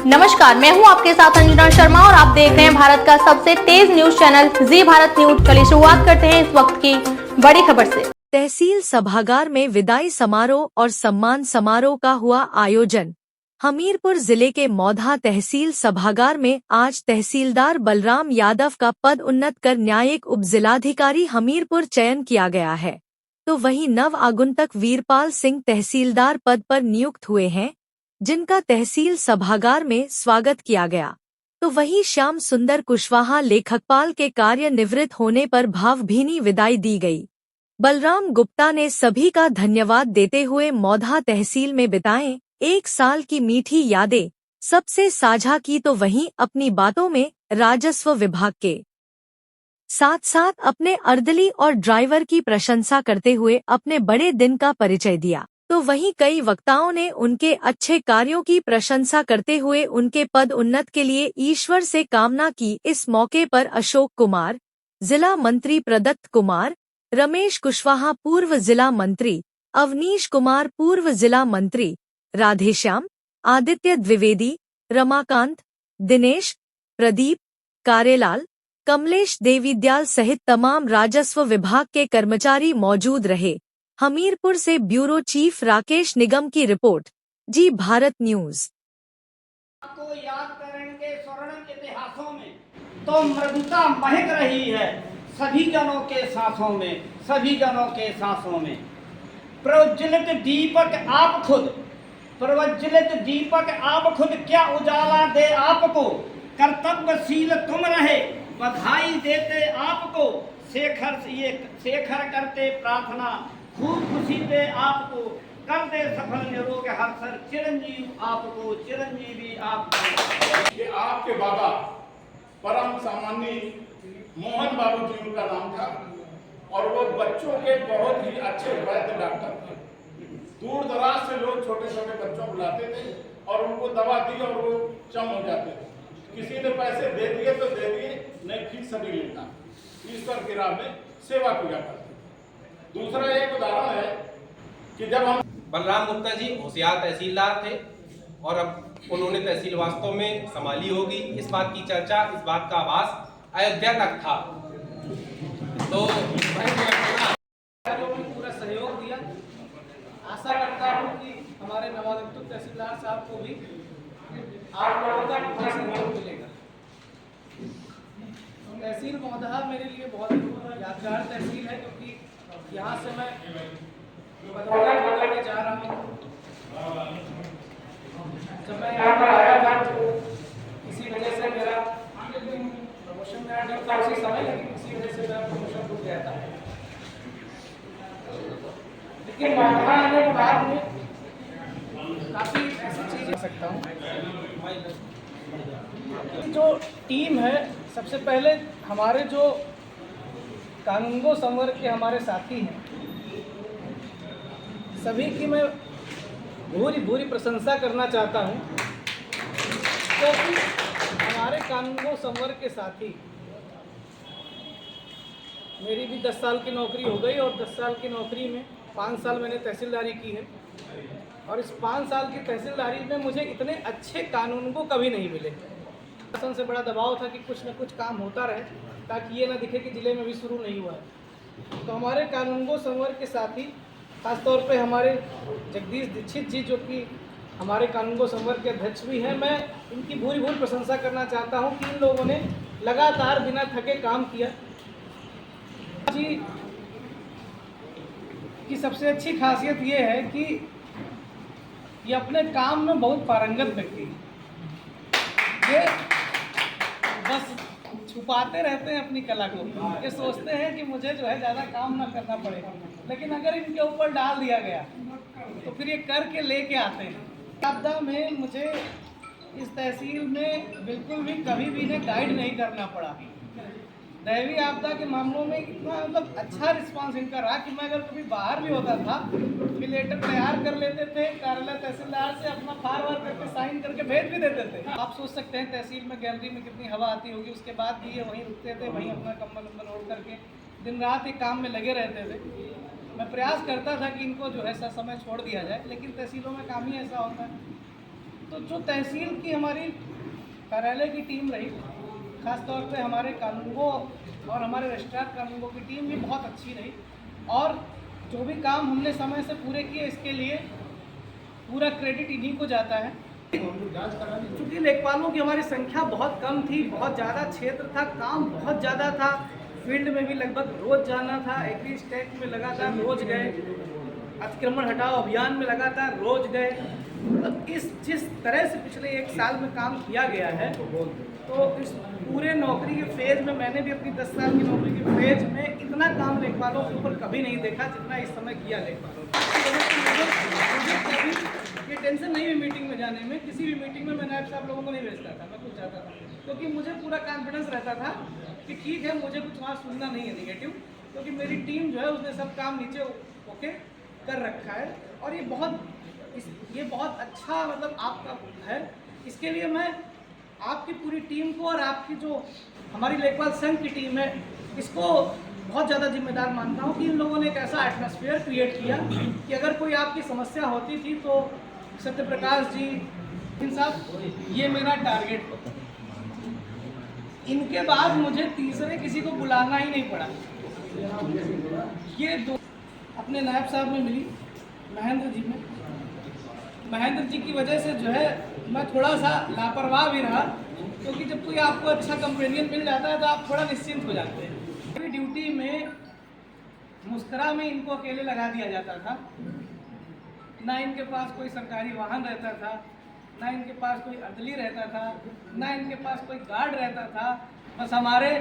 नमस्कार, मैं हूं आपके साथ अंजना शर्मा और आप देख रहे हैं भारत का सबसे तेज न्यूज चैनल जी भारत न्यूज। चलिए शुरुआत करते हैं इस वक्त की बड़ी खबर से। तहसील सभागार में विदाई समारोह और सम्मान समारोह का हुआ आयोजन। हमीरपुर जिले के मौधा तहसील सभागार में आज तहसीलदार बलराम यादव का पद उन्नत कर न्यायिक उपजिलाधिकारी हमीरपुर चयन किया गया है, तो वहीं नव आगंतुक वीरपाल सिंह तहसीलदार पद पर नियुक्त हुए हैं, जिनका तहसील सभागार में स्वागत किया गया। तो वहीं श्याम सुंदर कुशवाहा लेखकपाल के कार्य निवृत्त होने पर भावभीनी विदाई दी गई। बलराम गुप्ता ने सभी का धन्यवाद देते हुए मौधा तहसील में बिताएं 1 साल की मीठी यादें सबसे साझा की, तो वहीं अपनी बातों में राजस्व विभाग के साथ साथ अपने अर्दली और ड्राइवर की प्रशंसा करते हुए अपने बड़े दिन का परिचय दिया। तो वहीं कई वक्ताओं ने उनके अच्छे कार्यों की प्रशंसा करते हुए उनके पद उन्नत के लिए ईश्वर से कामना की। इस मौके पर अशोक कुमार, जिला मंत्री प्रदत्त कुमार, रमेश कुशवाहा पूर्व जिला मंत्री, अवनीश कुमार पूर्व जिला मंत्री, राधेश्याम, आदित्य द्विवेदी, रमाकांत, दिनेश, प्रदीप, कारेलाल, कमलेश देवीद्याल सहित तमाम राजस्व विभाग के कर्मचारी मौजूद रहे। हमीरपुर से ब्यूरो चीफ राकेश निगम की रिपोर्ट, जी भारत न्यूज। को याद करने के स्वर्णिम इतिहासों में तो मृदुता महक रही है सभी जनों के सांसों में, सभी जनों के सांसों में। प्रज्वलित दीपक आप खुद, प्रज्वलित दीपक आप खुद, क्या उजाला दे आपको, कर्तव्यशील तुम रहे, बधाई देते आपको, शेखर करते प्रार्थना, खूब खुशी दे आपको, कर दे सफल निरोग हर्षर, चिरंजीव आपको, चिरंजीवी आपको। ये आपके बाबा परम सामान्य मोहन बाबू जी उनका नाम था और वो बच्चों के बहुत ही अच्छे वैद्य डॉक्टर थे। दूर दराज से लोग छोटे छोटे बच्चों को लाते थे और उनको दवा दी और वो चम हो जाते थे। किसी ने पैसे दे दिए तो दे दिए, नहीं फीस सभी लेता, ईश्वर की राह में सेवा किया करते। दूसरा एक उदाहरण है कि जब हम बलराम गुप्ता जी होशियार तहसीलदार थे और अब उन्होंने तहसील वास्तव में संभाली होगी, इस बात की चर्चा, इस बात का आभास अयोध्या तक था। तो पूरा सहयोग दिया। आशा करता हूँ कि हमारे नवागंतुक तहसीलदार साहब को भी आप लोगों का पूरा सहयोग मिलेगा। तहसील मौधा मेरे लिए बहुत यादगार तहसील है, क्योंकि यहाँ से मैं बदौलत जा रहा हूँ। जब मैं यहाँ पर आया था किसी वजह से मेरा प्रमोशन में आया था उसी समय, लेकिन किसी वजह से मेरा प्रमोशन रुक गया था। लेकिन मौका आने के बाद में काफ़ी ऐसी चीज़ कर सकता हूँ। जो टीम है, सबसे पहले हमारे जो कानूनगो संवर्ग के हमारे साथी हैं, सभी की मैं भूरी प्रशंसा करना चाहता हूँ, क्योंकि हमारे कानूनगो संवर्ग के साथी, मेरी भी 10 साल की नौकरी हो गई और 10 साल की नौकरी में 5 साल मैंने तहसीलदारी की है और इस 5 साल की तहसीलदारी में मुझे इतने अच्छे कानूनगो कभी नहीं मिले। शासन से बड़ा दबाव था कि कुछ न कुछ काम होता रहे ताकि ये ना दिखे कि ज़िले में भी शुरू नहीं हुआ है। तो हमारे कानूनगो संवर्ग के साथी, खासतौर पे हमारे जगदीश दीक्षित जी, जो कि हमारे कानूनगो संवर्ग के अध्यक्ष भी हैं, मैं इनकी भूरी प्रशंसा करना चाहता हूं कि इन लोगों ने लगातार बिना थके काम किया। जी की सबसे अच्छी खासियत ये है कि ये अपने काम में बहुत पारंगत व्यक्ति है। ये बस छुपाते रहते हैं अपनी कला को, ये सोचते हैं कि मुझे जो है ज़्यादा काम ना करना पड़े, लेकिन अगर इनके ऊपर डाल दिया गया तो फिर ये करके लेके आते हैं। आपदा में मुझे इस तहसील में बिल्कुल भी कभी भी इन्हें गाइड नहीं करना पड़ा। दैवीय आपदा के मामलों में इतना मतलब अच्छा रिस्पांस इनका रहा कि मैं अगर कभी बाहर भी होता था कि लेटर तैयार कर लेते थे, कार्यालय तहसीलदार से अपना फार करके साइन करके भेज भी देते थे। आप सोच सकते हैं तहसील में गैलरी में कितनी हवा आती होगी, उसके बाद भी ये वहीं रुकते थे, वहीं अपना कम्बल ओढ़ करके दिन रात एक काम में लगे रहते थे। मैं प्रयास करता था कि इनको जो है समय छोड़ दिया जाए, लेकिन तहसीलों में काम ही ऐसा होता है। तो जो तहसील की हमारी कार्यालय की टीम रही, खास तौर पे हमारे कानूनगो और हमारे रजिस्ट्रार कानूनगो की टीम ये बहुत अच्छी रही और जो भी काम हमने समय से पूरे किए इसके लिए पूरा क्रेडिट इन्हीं को जाता है। क्योंकि लेखपालों की हमारी संख्या बहुत कम थी, बहुत ज़्यादा क्षेत्र था, काम बहुत ज़्यादा था, फील्ड में भी लगभग रोज़ जाना था, एग्री स्टैक में लगातार रोज़ गए, अतिक्रमण हटाओ अभियान में लगातार रोज़ गए। मतलब जिस तरह से पिछले 1 साल में काम किया गया है, तो इस पूरे नौकरी के फेज में मैंने भी अपनी 10 साल की नौकरी के फेज में इतना काम लेखपालों के ऊपर कभी नहीं देखा जितना इस समय किया लेखपालों ने। कभी ये टेंशन नहीं हुई मीटिंग में जाने में, किसी भी मीटिंग में मैं नायब साहब लोगों को नहीं भेजता था, मैं कुछ चाहता था, क्योंकि मुझे पूरा कॉन्फिडेंस रहता था कि ठीक है, मुझे कुछ वहाँ सुनना नहीं है नेगेटिव, क्योंकि मेरी टीम जो है उसने सब काम नीचे ओके कर रखा है और ये बहुत अच्छा मतलब आपका है। इसके लिए मैं आपकी पूरी टीम को और आपकी जो हमारी लेखपाल संघ की टीम है इसको बहुत ज़्यादा जिम्मेदार मानता हूँ कि इन लोगों ने एक ऐसा एटमॉस्फेयर क्रिएट किया कि अगर कोई आपकी समस्या होती थी तो सत्यप्रकाश जी, इन साहब, ये मेरा टारगेट। इनके बाद मुझे तीसरे किसी को बुलाना ही नहीं पड़ा। ये दो अपने नायब साहब में मिली, महेंद्र जी की वजह से जो है मैं थोड़ा सा लापरवाह भी रहा, क्योंकि जब कोई आपको अच्छा कंपेनियन मिल जाता है तो आप थोड़ा निश्चिंत हो जाते हैं। मेरी ड्यूटी में मुस्करा में इनको अकेले लगा दिया जाता था, ना इनके पास कोई सरकारी वाहन रहता था, ना इनके पास कोई अर्दली रहता था, ना इनके पास कोई गार्ड रहता था। बस हमारे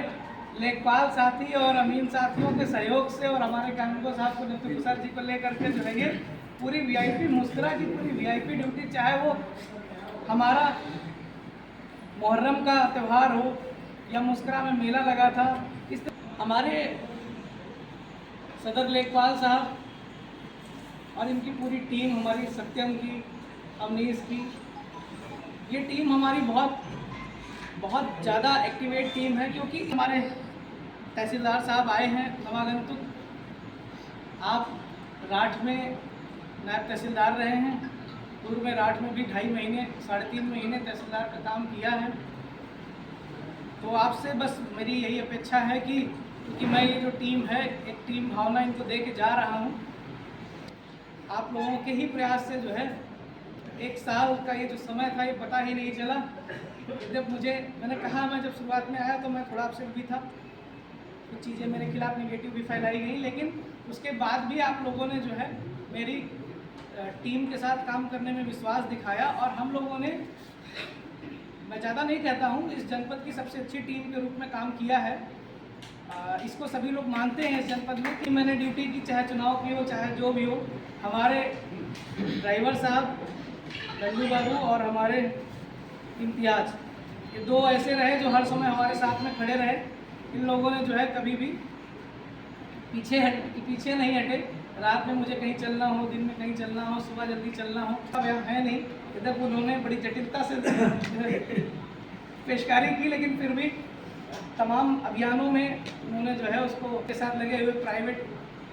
लेखपाल साथी और अमीन साथियों के सहयोग से और हमारे कानूनगो साहब को नितिन प्रसाद जी को लेकर के जो है ये पूरी वीआईपी मुस्करा की पूरी वीआईपी ड्यूटी, चाहे वो हमारा मुहर्रम का त्यौहार हो या मुस्करा में मेला लगा था, इस हमारे सदर लेखपाल साहब और इनकी पूरी टीम, हमारी सत्यम की, अवनीश की, ये टीम हमारी बहुत ज़्यादा एक्टिवेट टीम है, क्योंकि हमारे तहसीलदार साहब आए हैं नवागंतुक। आप राठ में नायब तहसीलदार रहे हैं, पूर्व में राठ में भी 2.5 महीने 3.5 महीने तहसीलदार का काम किया है। तो आपसे बस मेरी यही अपेक्षा है कि मैं ये जो टीम है, एक टीम भावना इनको दे के जा रहा हूँ। आप लोगों के ही प्रयास से जो है 1 साल का ये जो समय था ये पता ही नहीं चला। जब मैंने कहा, मैं जब शुरुआत में आया तो मैं थोड़ा अपसेट भी था, कुछ चीज़ें मेरे खिलाफ नेगेटिव भी फैलाई गई, लेकिन उसके बाद भी आप लोगों ने जो है मेरी टीम के साथ काम करने में विश्वास दिखाया और हम लोगों ने, मैं ज़्यादा नहीं कहता हूँ, इस जनपद की सबसे अच्छी टीम के रूप में काम किया है। इसको सभी लोग मानते हैं इस जनपद में कि मैंने ड्यूटी की, चाहे चुनाव की हो चाहे जो भी हो। हमारे ड्राइवर साहब रंजू बाबू और हमारे इम्तियाज, ये 2 ऐसे रहे जो हर समय हमारे साथ में खड़े रहे। इन लोगों ने जो है कभी भी पीछे नहीं हटे। रात में मुझे कहीं चलना हो, दिन में कहीं चलना हो, सुबह जल्दी चलना हो, अब है नहीं। इधर उन्होंने बड़ी जटिलता से पेशकारी की, लेकिन फिर भी तमाम अभियानों में उन्होंने जो है उसको के साथ लगे हुए प्राइवेट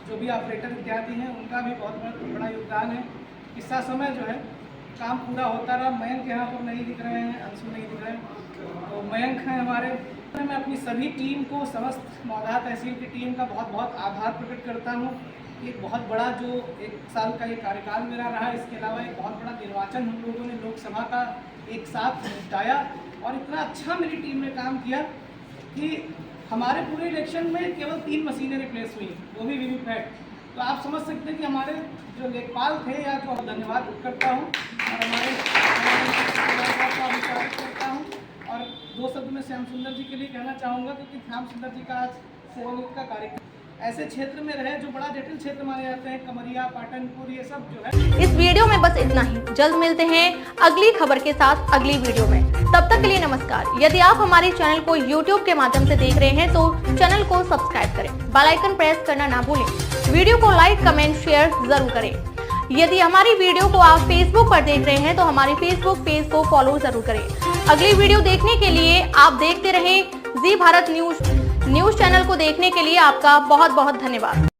जो भी ऑपरेटर इत्यादि हैं उनका भी बहुत बड़ा योगदान है। इस समय जो है काम पूरा होता रहा। मयंक यहाँ पर नहीं दिख रहे हैं, अंशु नहीं दिख रहे हैं, तो मयंक हैं हमारे। मैं अपनी सभी टीम को, समस्त मौधा तहसील की टीम का बहुत आभार प्रकट करता हूँ। एक बहुत बड़ा जो 1 साल का ये कार्यकाल मेरा रहा, इसके अलावा एक बहुत बड़ा निर्वाचन हम लोगों ने लोकसभा का एक साथ निपटाया और इतना अच्छा मेरी टीम ने काम किया कि हमारे पूरे इलेक्शन में केवल 3 मशीनें रिप्लेस हुई, वो भी वीवीपैट। तो आप समझ सकते हैं कि हमारे जो लेखपाल थे, या तो धन्यवाद करता हूँ और हमारे का भी स्वागत करता हूँ। और 2 शब्द में श्याम सुंदर जी के लिए कहना चाहूँगा, क्योंकि श्याम सुंदर जी का आज सेवानिवृत्ति का कार्यक्रम ऐसे क्षेत्र में रहे जो बड़ा जटिल क्षेत्र माने जाते हैं, कमरिया, पाटनपुर, ये सब जो है। इस वीडियो में बस इतना ही। जल्द मिलते हैं अगली खबर के साथ अगली वीडियो में। तब तक के लिए नमस्कार। यदि आप हमारे चैनल को YouTube के माध्यम से देख रहे हैं तो चैनल को सब्सक्राइब करें, बेल आइकन प्रेस करना ना भूलें, वीडियो को लाइक, कमेंट, शेयर जरूर करें। यदि हमारी वीडियो को आप Facebook पर देख रहे हैं तो हमारे Facebook पेज को फॉलो जरूर करें। अगली वीडियो देखने के लिए आप देखते रहें जी भारत न्यूज चैनल को देखने के लिए आपका बहुत धन्यवाद।